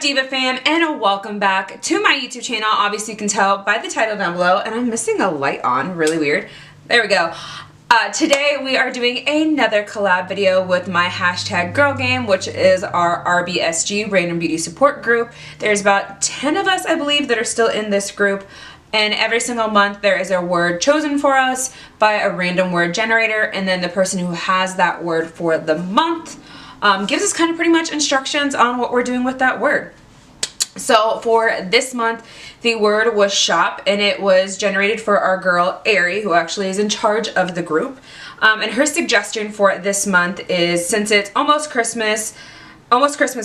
DEEVA fam, and welcome back to my YouTube channel. Obviously you can tell by the title down below, and I'm missing a light on, really weird. There we go. Today we are doing another collab video with my hashtag girl game, which is our Rbsg Random Beauty Support group. There's about 10 of us, I believe, that are still in this group. And every single month there is a word chosen for us by a random word generator, and then the person who has that word for the month gives us kind of pretty much instructions on what we're doing with that word. So for this month, the word was shop, and it was generated for our girl, Ari, who actually is in charge of the group. And her suggestion for this month is, since it's almost Christmas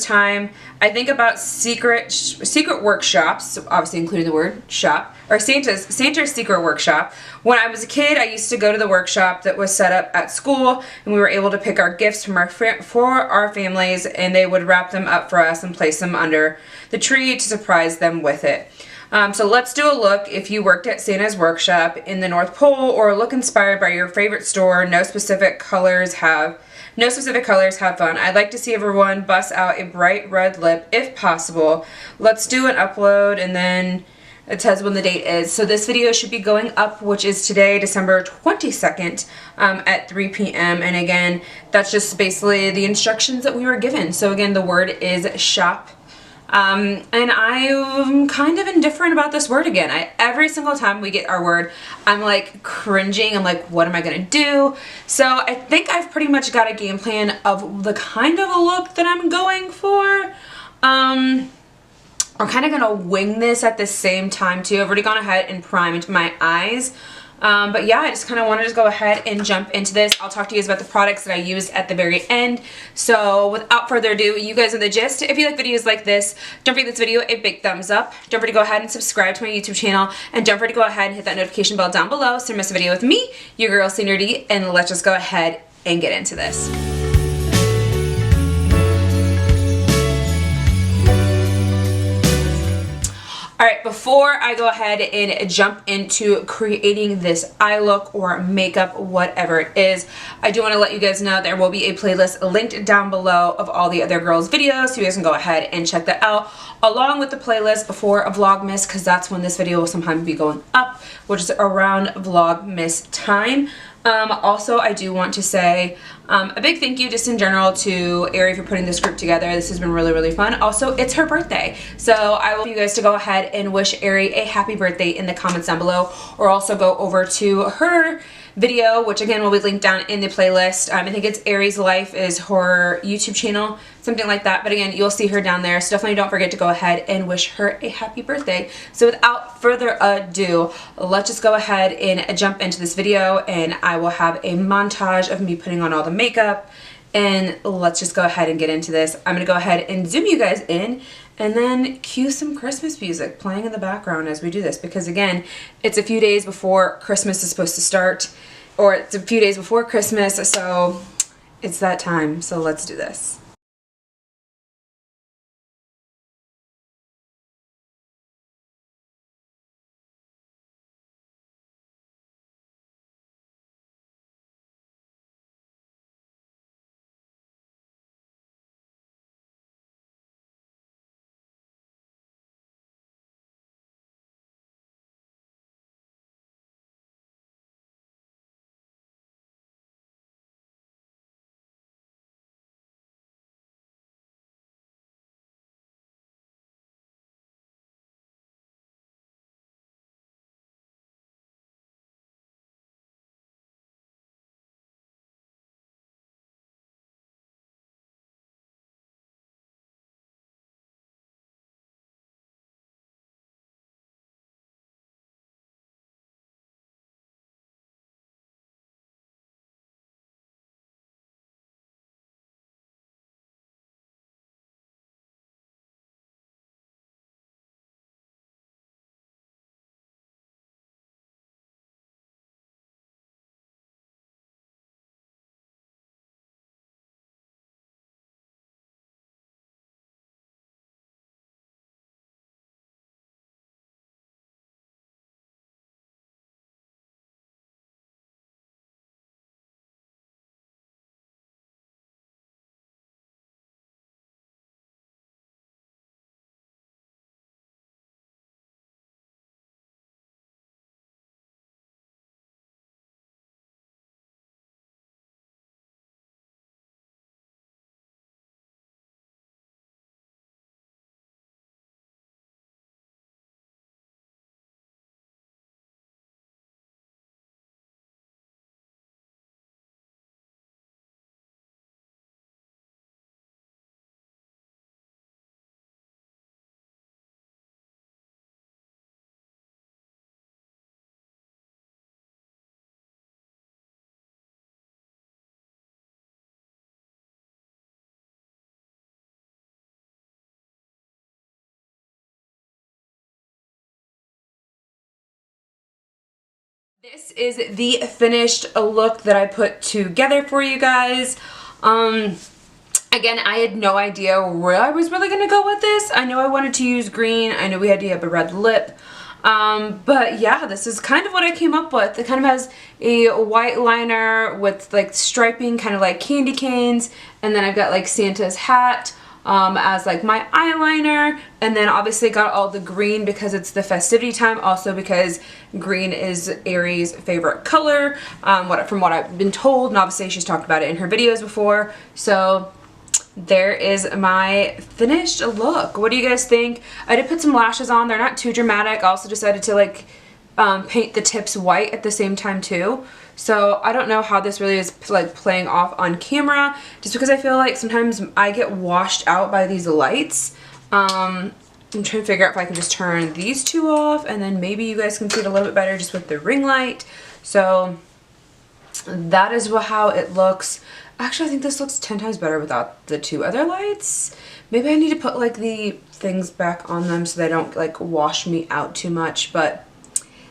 time, I think about secret workshops, obviously including the word shop, or Santa's secret workshop. When I was a kid, I used to go to the workshop that was set up at school, and we were able to pick our gifts from for our families, and they would wrap them up for us and place them under the tree to surprise them with it. So let's do a look if you worked at Santa's workshop in the North Pole, or look inspired by your favorite store. No specific colors, have fun. I'd like to see everyone bust out a bright red lip if possible. Let's do an upload, and then it says when the date is. So this video should be going up, which is today, December 22nd, at 3 p.m. And again, that's just basically the instructions that we were given. So again, the word is shop. And I'm kind of indifferent about this word again. Every single time we get our word, I'm like cringing. I'm like, what am I gonna do? So I think I've pretty much got a game plan of the kind of a look that I'm going for. I'm kind of gonna wing this at the same time too. I've already gone ahead and primed my eyes. But yeah, I just kind of want to just go ahead and jump into this. I'll talk to you guys about the products that I used at the very end. So without further ado, you guys are the gist. If you like videos like this, don't forget this video a big thumbs up. Don't forget to go ahead and subscribe to my YouTube channel. And don't forget to go ahead and hit that notification bell down below so you don't miss a video with me, your girl, Sandra D. And let's just go ahead and get into this. Alright, before I go ahead and jump into creating this eye look or makeup, whatever it is, I do want to let you guys know there will be a playlist linked down below of all the other girls' videos, so you guys can go ahead and check that out, along with the playlist before a Vlogmas, because that's when this video will sometime be going up, which is around Vlogmas time. Also, I do want to say a big thank you just in general to Ari for putting this group together. This has been really, really fun. Also, it's her birthday, so I want you guys to go ahead and wish Ari a happy birthday in the comments down below, or also go over to her video, which again will be linked down in the playlist. I think it's Ari's Life is her YouTube channel, something like that, but again, you'll see her down there, so definitely don't forget to go ahead and wish her a happy birthday. So without further ado, let's just go ahead and jump into this video, and I will have a montage of me putting on all the makeup, and let's just go ahead and get into this. I'm gonna go ahead and zoom you guys in, and then cue some Christmas music playing in the background as we do this, because again, it's a few days before Christmas is supposed to start, or it's a few days before Christmas, so it's that time. So let's do this. This is the finished look that I put together for you guys. Again, I had no idea where I was really going to go with this. I know I wanted to use green. I know we had to have a red lip. But yeah, this is kind of what I came up with. It kind of has a white liner with like striping, kind of like candy canes. And then I've got like Santa's hat as like my eyeliner, and then obviously got all the green because it's the festivity time, also because green is Aries' favorite color, from what I've been told, and obviously she's talked about it in her videos before. So there is my finished look. What do you guys think? I did put some lashes on. They're not too dramatic. I also decided to like paint the tips white at the same time too. So I don't know how this really is like playing off on camera, just because I feel like sometimes I get washed out by these lights. I'm trying to figure out if I can just turn these two off, and then maybe you guys can see it a little bit better just with the ring light. So that is how it looks. Actually, I think this looks 10 times better without the two other lights. Maybe I need to put like the things back on them so they don't like wash me out too much, but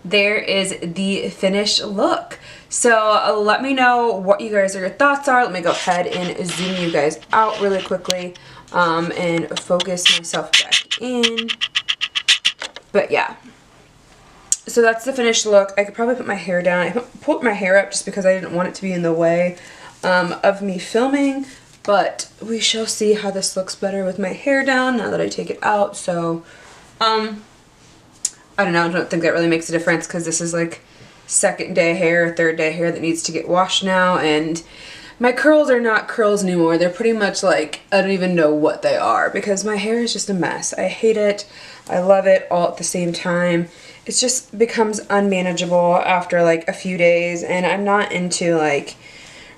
there is the finished look. So let me know what you guys your thoughts are. Let me go ahead and zoom you guys out really quickly and focus myself back in. But yeah, so that's the finished look. I could probably put my hair down. I put my hair up just because I didn't want it to be in the way of me filming, but we shall see how this looks better with my hair down now that I take it out. So I don't know, I don't think that really makes a difference because this is like second day hair, third day hair that needs to get washed now, and my curls are not curls anymore. They're pretty much like, I don't even know what they are because my hair is just a mess. I hate it. I love it all at the same time. It just becomes unmanageable after like a few days, and I'm not into like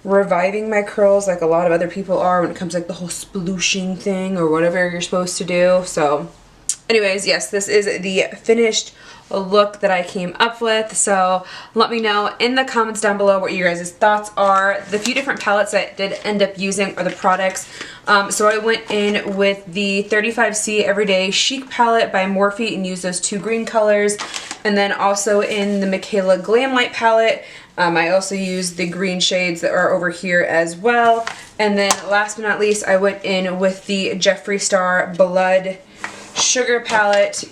reviving my curls like a lot of other people are when it comes to like the whole splooshing thing or whatever you're supposed to do. So anyways, yes, this is the finished look that I came up with. So let me know in the comments down below what your guys' thoughts are. The few different palettes I did end up using are the products. So I went in with the 35C Everyday Chic palette by Morphe and used those two green colors. And then also in the Michaela Glam Light palette, I also used the green shades that are over here as well. And then last but not least, I went in with the Jeffree Star Blood Sugar palette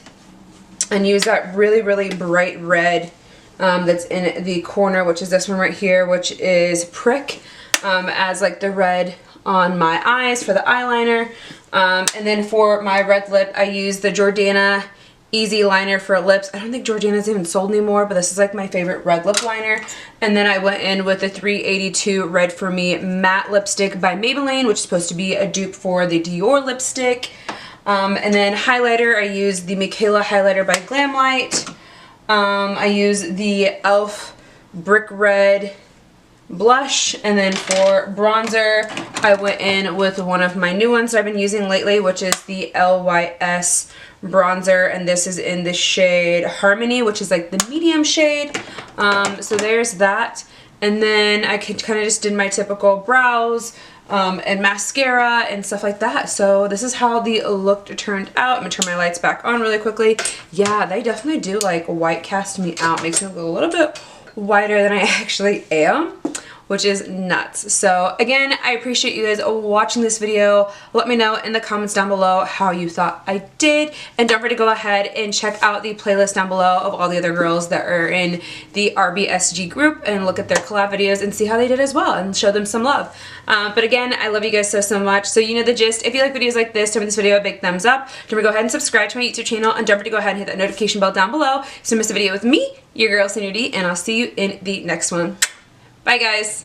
and use that really, really bright red that's in the corner, which is this one right here, which is Prick, as like the red on my eyes for the eyeliner. And then for my red lip, I use the Jordana Easy Liner for lips. I don't think Jordana's even sold anymore, but this is like my favorite red lip liner. And then I went in with the 382 Red For Me matte lipstick by Maybelline, which is supposed to be a dupe for the Dior lipstick. And then highlighter, I use the Michaela highlighter by Glamlight. I use the e.l.f. Brick Red blush, and then for bronzer, I went in with one of my new ones that I've been using lately, which is the LYS bronzer, and this is in the shade Harmony, which is like the medium shade. So there's that. And then I kind of just did my typical brows and mascara and stuff like that. So this is how the look turned out. I'm gonna turn my lights back on really quickly. Yeah, they definitely do like white cast me out. Makes me look a little bit whiter than I actually am, which is nuts. So again, I appreciate you guys watching this video. Let me know in the comments down below how you thought I did. And don't forget to go ahead and check out the playlist down below of all the other girls that are in the Rbsg group and look at their collab videos and see how they did as well and show them some love. But again, I love you guys so much. So you know the gist. If you like videos like this, give me this video a big thumbs up. Don't forget to go ahead and subscribe to my YouTube channel, and don't forget to go ahead and hit that notification bell down below so you don't miss a video with me, your girl SANDRA, and I'll see you in the next one. Bye guys.